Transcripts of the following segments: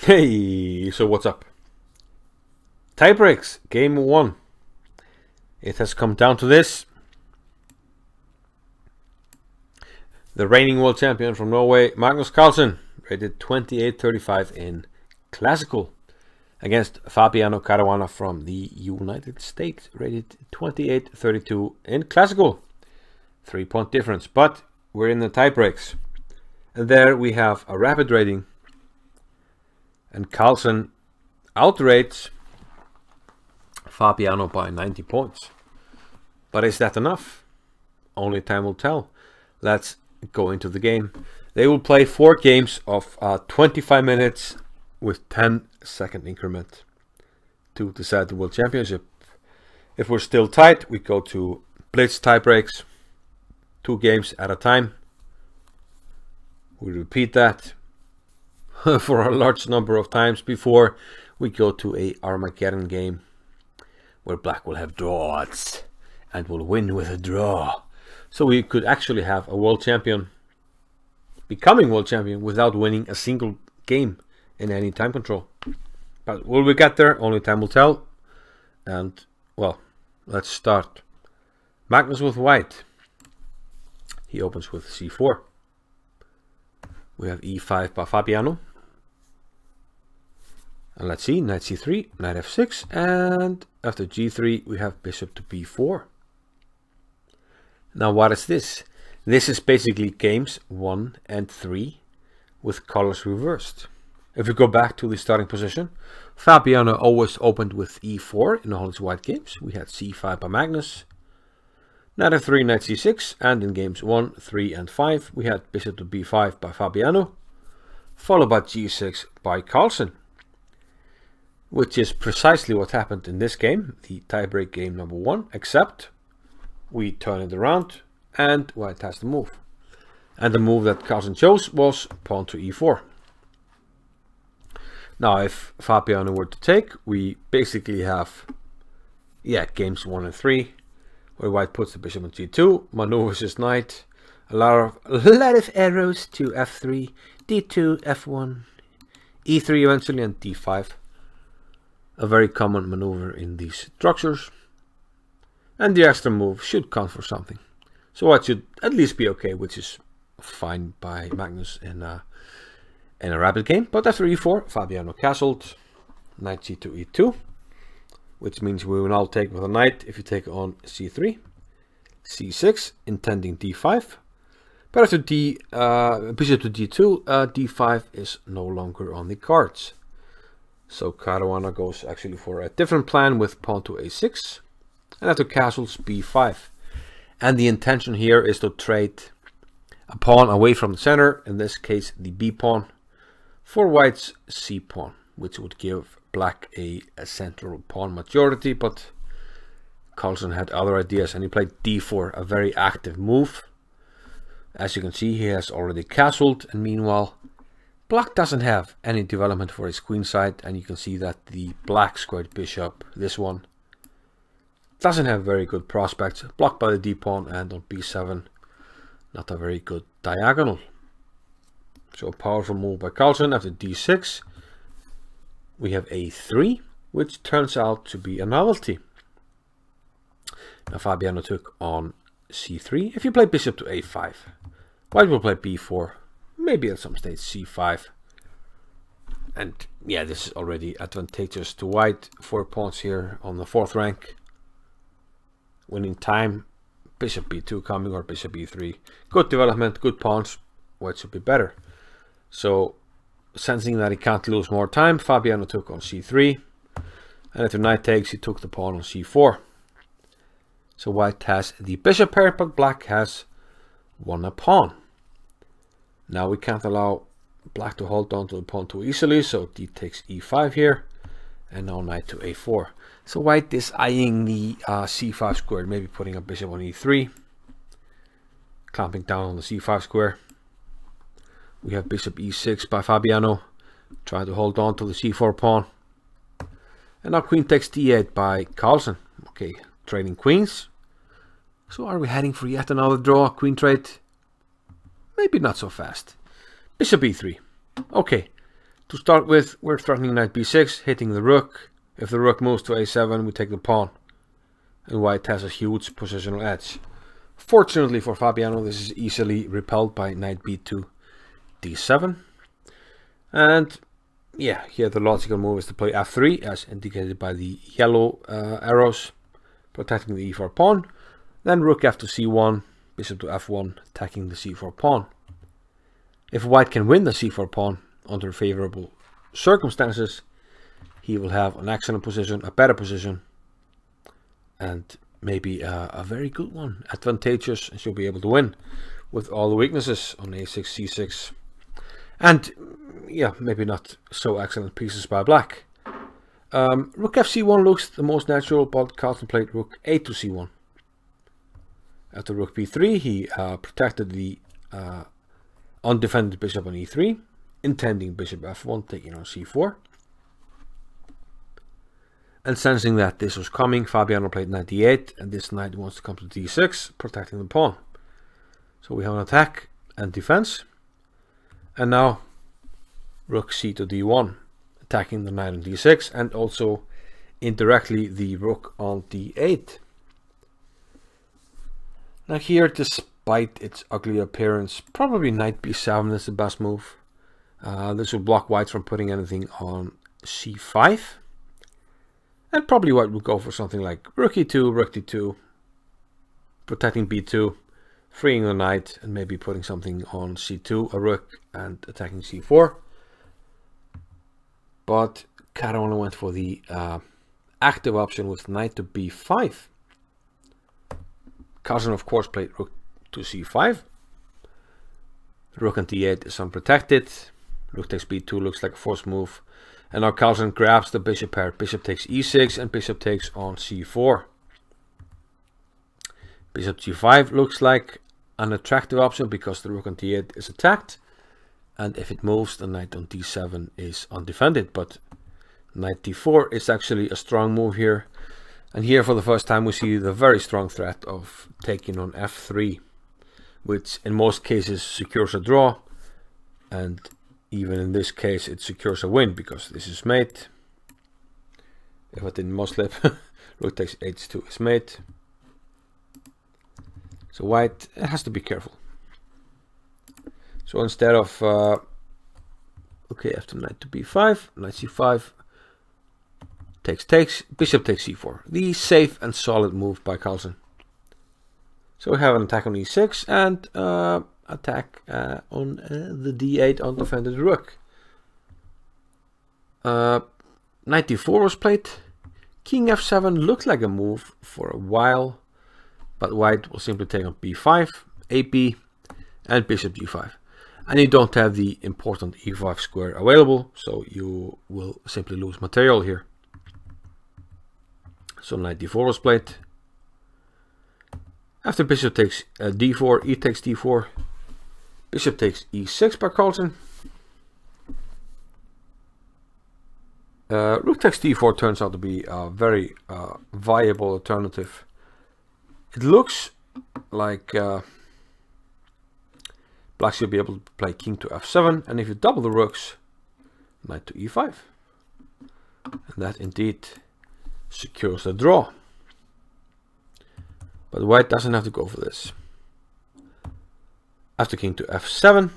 Hey, so what's up? Tiebreaks, game 1. It has come down to this. The reigning world champion from Norway, Magnus Carlsen, rated 28.35 in classical, against Fabiano Caruana from the United States, rated 28.32 in classical. 3-point difference, but we're in the tiebreaks. And there we have a rapid rating. And Carlsen outrates Fabiano by 90 points. But is that enough? Only time will tell. Let's go into the game. They will play 4 games of 25 minutes with 10-second increment to decide the World Championship. If we're still tight, we go to blitz tiebreaks, 2 games at a time. We repeat that for a large number of times before we go to a Armageddon game where black will have draws and will win with a draw. So we could actually have a world champion becoming world champion without winning a single game in any time control. But will we get there? Only time will tell. And well, let's start. Magnus with white. He opens with c4. We have e5 by Fabiano. And let's see, knight c3, knight f6, and after g3 we have bishop to b4. Now what is this? This is basically games 1 and 3 with colors reversed. If we go back to the starting position, Fabiano always opened with e4 in all his white games. We had c5 by Magnus, knight f3, knight c6, and in games 1, 3 and 5 we had bishop to b5 by Fabiano, followed by g6 by Carlsen. Which is precisely what happened in this game, the tiebreak game number 1, except we turn it around and white has the move. And the move that Carlsen chose was pawn to e4. Now if Fabiano were to take, we basically have games 1 and 3, where white puts the bishop on g2, maneuvers his knight, a lot of arrows to f3, d2, f1, e3 eventually, and d5. A very common maneuver in these structures. And the extra move should count for something. So white should at least be okay, which is fine by Magnus in a rapid game. But after e4, Fabiano castled, knight c2, e2, which means we will now take with a knight if you take on c3, c6, intending d5. But after bishop to d2, d5 is no longer on the cards. So Caruana goes actually for a different plan with pawn to a6, and after castles b5. And the intention here is to trade a pawn away from the center, in this case the b pawn, for white's c pawn, which would give black a central pawn majority. But Carlsen had other ideas and he played d4, a very active move. As you can see, he has already castled, and meanwhile black doesn't have any development for his queen side, and you can see that the black squared bishop, this one, doesn't have very good prospects, blocked by the d pawn, and on b7 not a very good diagonal. So a powerful move by Carlsen. After d6 we have a3, which turns out to be a novelty. Now Fabiano took on c3. If you play bishop to a5, white will play b4, maybe at some stage c5. And yeah, this is already advantageous to white. 4 pawns here on the 4th rank. Winning time, bishop b2 coming, or bishop e3. Good development, good pawns. White should be better. So sensing that he can't lose more time, Fabiano took on c3. And after knight takes, he took the pawn on c4. So white has the bishop pair, but black has won a pawn. Now we can't allow black to hold on to the pawn too easily, so d takes e5 here, and now knight to a4. So white is eyeing the c5 square, maybe putting a bishop on e3, clamping down on the c5 square. We have bishop e6 by Fabiano, trying to hold on to the c4 pawn. And now queen takes d8 by Carlsen. Okay, trading queens. So are we heading for yet another draw, queen trade? Maybe not so fast. Bishop e3. Okay, To start with, we're threatening knight b6, hitting the rook. If the rook moves to a7, we take the pawn. And white has a huge positional edge. Fortunately for Fabiano, this is easily repelled by knight b2, d7. And yeah, here the logical move is to play f3, as indicated by the yellow arrows, protecting the e4 pawn. Then rook f to c1, bishop to f1, attacking the c4 pawn. If white can win the c4 pawn under favorable circumstances, he will have an excellent position, a better position, and maybe a very good one, advantageous, and she'll be able to win with all the weaknesses on a6, c6, and yeah, maybe not so excellent pieces by black. Rook f-c1 looks the most natural, but Carlsen played rook a to c1. After rook b3, he protected the undefended bishop on e3, intending bishop f1 taking on c4. And sensing that this was coming, Fabiano played knight d8, and this knight wants to come to d6, protecting the pawn. So we have an attack and defense. And now rook c to d1, attacking the knight on d6, and also indirectly the rook on d8. Now here, despite its ugly appearance, probably knight b7 is the best move. This will block white from putting anything on c5. And probably white would go for something like rook e2, rook d2, protecting b2, freeing the knight, and maybe putting something on c2, a rook, and attacking c4. But Caruana went for the active option with knight to b5. Carlsen, of course, played rook to c5. Rook on d8 is unprotected. Rook takes b2 looks like a forced move. And now Carlsen grabs the bishop pair. Bishop takes e6 and bishop takes on c4. Bishop g5 looks like an attractive option because the rook on d8 is attacked. And if it moves, the knight on d7 is undefended. But knight d4 is actually a strong move here. And here for the first time we see the very strong threat of taking on f3, which in most cases secures a draw. And even in this case it secures a win because this is mate. If I didn't moslip, rook takes h2 is mate. So white has to be careful. So instead of okay, after knight to b5, knight c5, takes, bishop takes c4. The safe and solid move by Carlsen. So we have an attack on e6 and attack on the d8 undefended rook. Knight d4 was played. King f7 looked like a move for a while, but white will simply take on b5, ab, and bishop g5. And you don't have the important e5 square available, so you will simply lose material here. So knight d4 was played. After bishop takes d4, e takes d4, bishop takes e6 by Carlsen. Rook takes d4 turns out to be a very viable alternative. It looks like black should be able to play king to f7, and if you double the rooks, knight to e5. And that indeed secures the draw. But white doesn't have to go for this. After king to f7,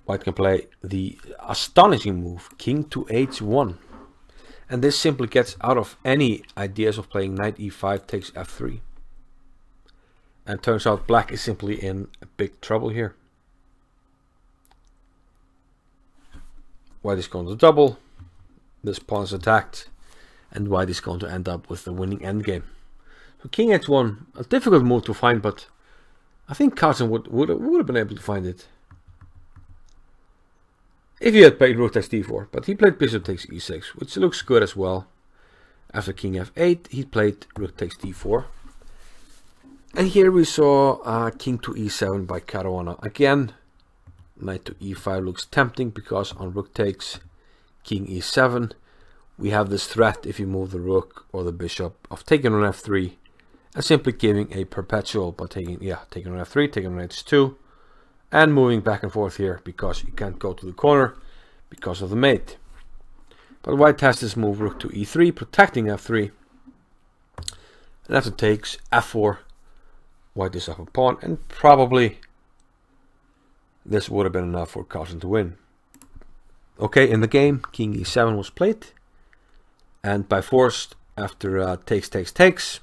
white can play the astonishing move king to h1. And this simply gets out of any ideas of playing knight e5 takes f3. And turns out black is simply in big trouble here. White is going to double. This pawn is attacked. And white is going to end up with the winning endgame. So king h1, a difficult move to find, but I think Carlsen would have been able to find it if he had played rook takes d4. But he played bishop takes e6, which looks good as well. After king f8, he played rook takes d4. And here we saw king to e7 by Caruana. Again, knight to e5 looks tempting because on rook takes king e7, we have this threat if you move the rook or the bishop of taking on f3 and simply giving a perpetual by taking on f3, taking on h2, and moving back and forth here because you can't go to the corner because of the mate. But white has this move rook to e3, protecting f3. And after takes f4, white is up a pawn, and probably this would have been enough for Carlsen to win. Okay, in the game, king e7 was played, and by force, after takes,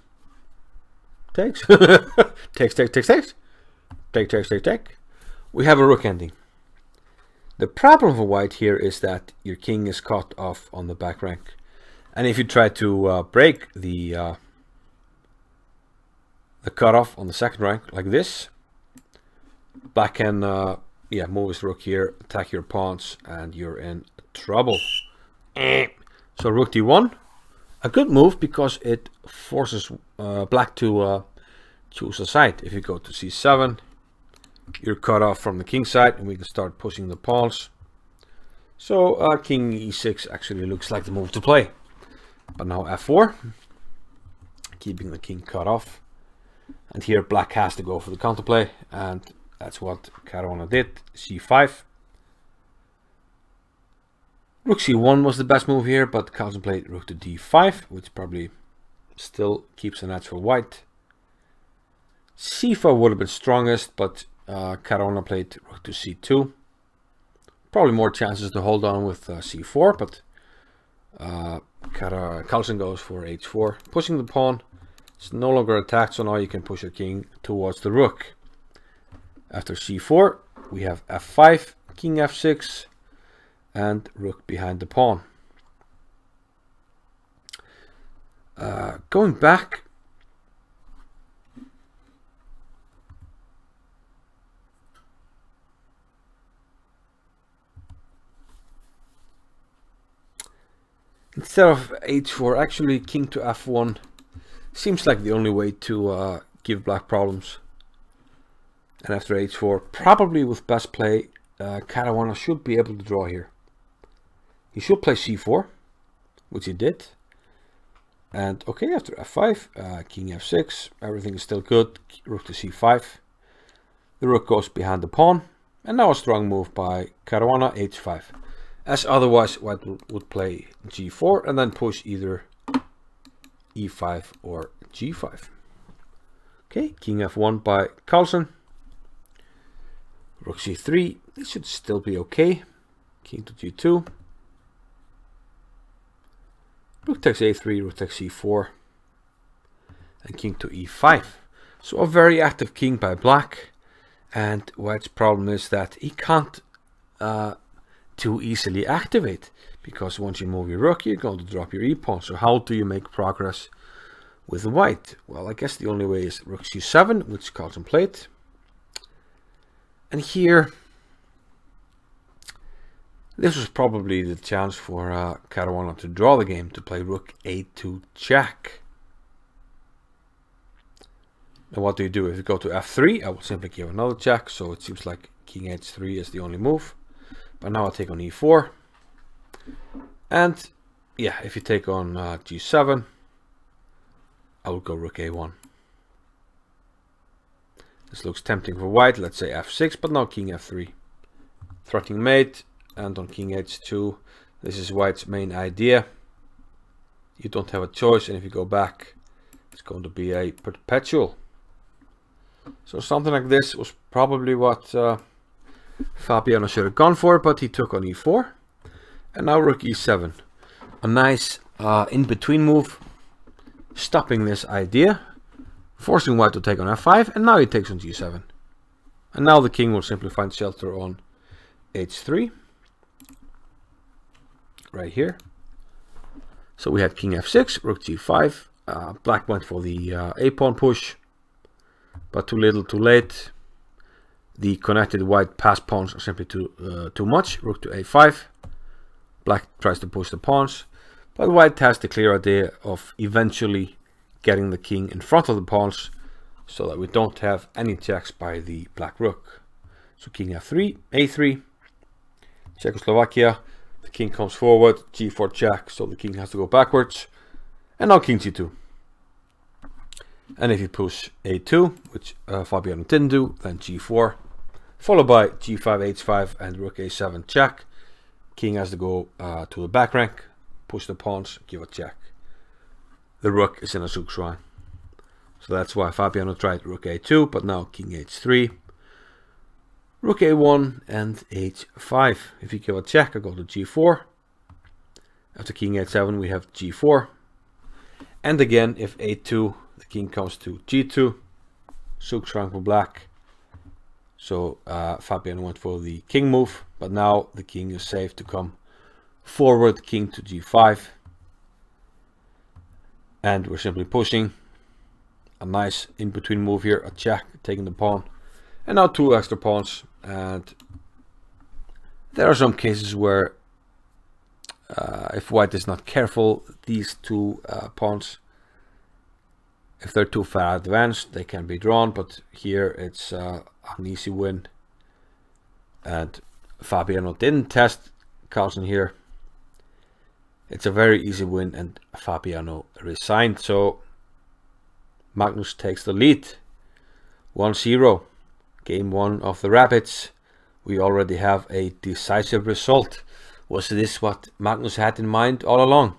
we have a rook ending. The problem for white here is that your king is cut off on the back rank, and if you try to break the cutoff on the second rank like this, black can move his rook here, attack your pawns, and you're in trouble. So rook d1, a good move because it forces black to choose a side. If you go to c7, you're cut off from the king side, and we can start pushing the pawns. So king e6 actually looks like the move to play. But now f4, keeping the king cut off. And here black has to go for the counterplay, and that's what Caruana did. c5. Rook c1 was the best move here, but Carlsen played rook to d5, which probably still keeps an edge for white. c4 would have been strongest, but Caruana played rook to c2. Probably more chances to hold on with c4, but Carlsen goes for h4, pushing the pawn. It's no longer attacked, so now you can push your king towards the rook. After c4, we have f5, king f6, and rook behind the pawn. Going back, instead of h4, actually king to f1 seems like the only way to give black problems. And after h4, probably with best play, Caruana should be able to draw here. He should play c4, which he did. And okay, after f5, king f6, everything is still good. Rook to c5. The rook goes behind the pawn. And now a strong move by Caruana, h5. As otherwise, white would play g4 and then push either e5 or g5. Okay, king f1 by Carlsen. Rook c3, this should still be okay. King to g2. Rook takes a3, rook takes c4. And king to e5. So a very active king by black. And white's problem is that he can't too easily activate. Because once you move your rook, you're going to drop your e-pawn. So how do you make progress with white? Well, I guess the only way is rook c7, which Carlsen played. And here, this was probably the chance for Caruana to draw the game, to play rook a2 check. Now what do you do? If you go to f3, I will simply give another check, so it seems like king h3 is the only move. But now I'll take on e4. And yeah, if you take on g7, I will go rook a1. This looks tempting for white. Let's say f6, but now king f3. Threatening mate, and on king h2, this is white's main idea. You don't have a choice, and if you go back, it's going to be a perpetual. So something like this was probably what Fabiano should have gone for, but he took on e4. And now rook e7. A nice in-between move, stopping this idea, forcing white to take on f5, and now he takes on g7. And now the king will simply find shelter on h3. Right here. So we had king f6, rook g5. Black went for the a-pawn push, but too little too late. The connected white pass pawns are simply too much. Rook to a5. Black tries to push the pawns, but white has the clear idea of eventually getting the king in front of the pawns so that we don't have any checks by the black rook. So king f3, a3, Czechoslovakia, the king comes forward, g4 check, so the king has to go backwards, and now king c2. And if you push a2, which Fabiano didn't do, then g4, followed by g5, h5, and rook a7 check. King has to go to the back rank, push the pawns, give a check. The rook is in a zugzwang. So that's why Fabiano tried rook a2, but now king h3, rook a1, and h5. If you give a check, I go to g4. After king h7, we have g4. And again, if a2, the king comes to g2, zugzwang for black. So Fabiano went for the king move, but now the king is safe to come forward, king to g5. And we're simply pushing. A nice in-between move here, a check, taking the pawn. And now 2 extra pawns. And there are some cases where if white is not careful, these 2 pawns, if they're too far advanced, they can be drawn. But here it's an easy win. And Fabiano didn't test Carlsen here. It's a very easy win, and Fabiano resigned. So Magnus takes the lead. 1-0. Game 1 of the Rapids. We already have a decisive result. Was this what Magnus had in mind all along?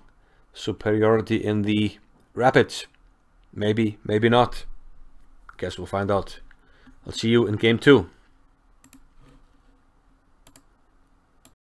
Superiority in the Rapids? Maybe, maybe not. Guess we'll find out. I'll see you in game 2.